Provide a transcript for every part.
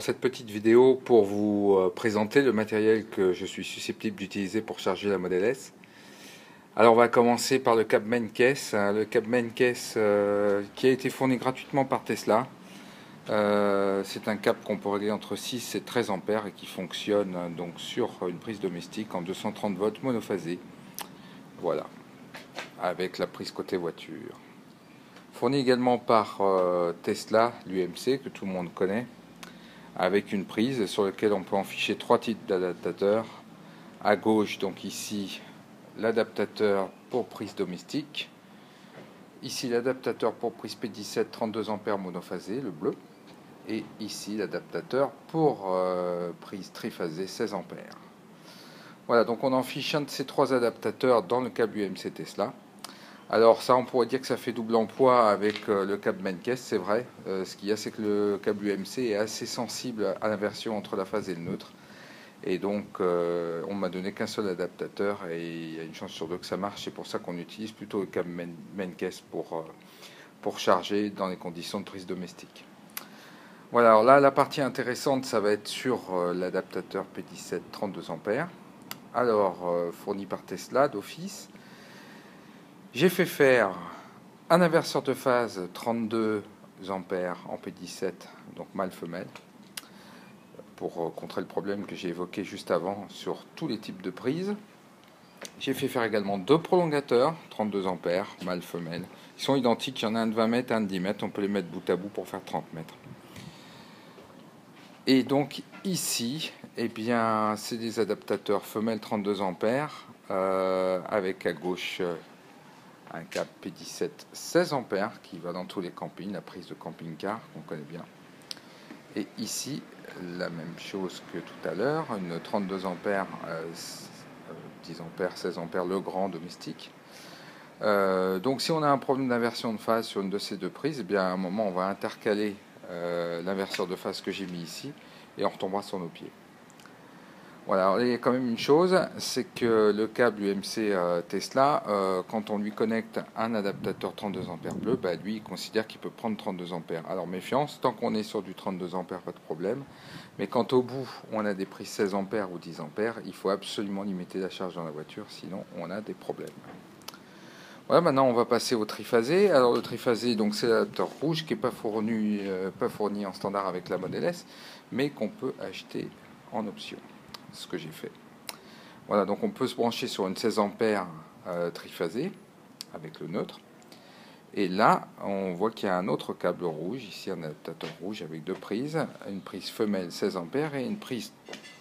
cette petite vidéo pour vous présenter le matériel que je suis susceptible d'utiliser pour charger la Model S. Alors on va commencer par le câble main case, le câble main case qui a été fourni gratuitement par Tesla. C'est un câble qu'on peut régler entre 6 et 13 ampères et qui fonctionne donc sur une prise domestique en 230 volts monophasé. Voilà, avec la prise côté voiture. Fourni également par Tesla, l'UMC que tout le monde connaît, avec une prise sur laquelle on peut en ficher 3 types d'adaptateurs. À gauche, donc ici, l'adaptateur pour prise domestique. Ici, l'adaptateur pour prise P17 32 ampères monophasé, le bleu. Et ici, l'adaptateur pour prise triphasée 16 ampères. Voilà, donc on en fiche un de ces 3 adaptateurs dans le câble UMC Tesla. Alors ça, on pourrait dire que ça fait double emploi avec le câble main case, c'est vrai. Ce qu'il y a, c'est que le câble UMC est assez sensible à l'inversion entre la phase et le neutre. Et donc, on m'a donné qu'un seul adaptateur et il y a une chance sur 2 que ça marche. C'est pour ça qu'on utilise plutôt le câble main case pour charger dans les conditions de prise domestique. Voilà, alors là, la partie intéressante, ça va être sur l'adaptateur P17 32 ampères. Alors, fourni par Tesla d'office. J'ai fait faire un inverseur de phase 32 ampères en P17, donc mâle-femelle, pour contrer le problème que j'ai évoqué juste avant sur tous les types de prises. J'ai fait faire également 2 prolongateurs, 32 ampères, mâle-femelle. Ils sont identiques, il y en a un de 20 mètres et un de 10 mètres, on peut les mettre bout à bout pour faire 30 mètres. Et donc ici, eh bien, c'est des adaptateurs femelles 32 ampères, avec à gauche un câble P17 16 ampères qui va dans tous les campings, la prise de camping-car qu'on connaît bien. Et ici, la même chose que tout à l'heure, une 32 ampères, 10 ampères, 16 ampères, le grand domestique. Donc si on a un problème d'inversion de phase sur une de ces 2 prises, eh bien à un moment on va intercaler l'inverseur de phase que j'ai mis ici et on retombera sur nos pieds. Voilà, alors, il y a quand même une chose, c'est que le câble UMC Tesla, quand on lui connecte un adaptateur 32 ampères bleu, bah, lui il considère qu'il peut prendre 32 ampères. Alors méfiance, tant qu'on est sur du 32 ampères, pas de problème. Mais quand au bout on a des prises 16 ampères ou 10 ampères, il faut absolument limiter la charge dans la voiture, sinon on a des problèmes. Voilà, maintenant on va passer au triphasé. Alors le triphasé, donc c'est l'adaptateur rouge qui n'est pas fourni en standard avec la Model S, mais qu'on peut acheter en option. Ce que j'ai fait. Voilà, donc on peut se brancher sur une 16 ampères triphasé avec le neutre. Et là, on voit qu'il y a un autre câble rouge, ici un adaptateur rouge avec 2 prises, une prise femelle 16 ampères et une prise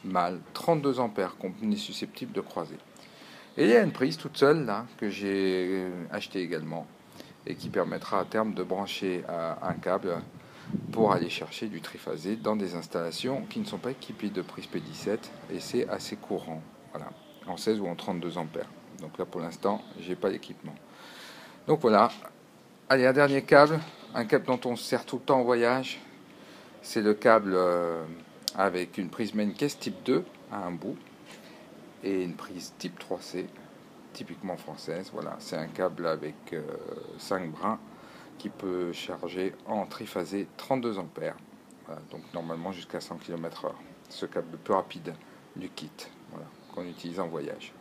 mâle 32 ampères qu'on est susceptible de croiser. Et il y a une prise toute seule là que j'ai achetée également et qui permettra à terme de brancher un câble pour aller chercher du triphasé dans des installations qui ne sont pas équipées de prise P17 et c'est assez courant, voilà, en 16 ou en 32 ampères. Donc là pour l'instant j'ai pas l'équipement. Donc voilà, allez, un dernier câble, un câble dont on se sert tout le temps en voyage, c'est le câble avec une prise main case type 2 à un bout et une prise type 3C typiquement française. Voilà, c'est un câble avec 5 brins qui peut charger en triphasé 32 ampères. Voilà, donc normalement jusqu'à 100 km/h. Ce câble le plus rapide du kit, voilà, qu'on utilise en voyage.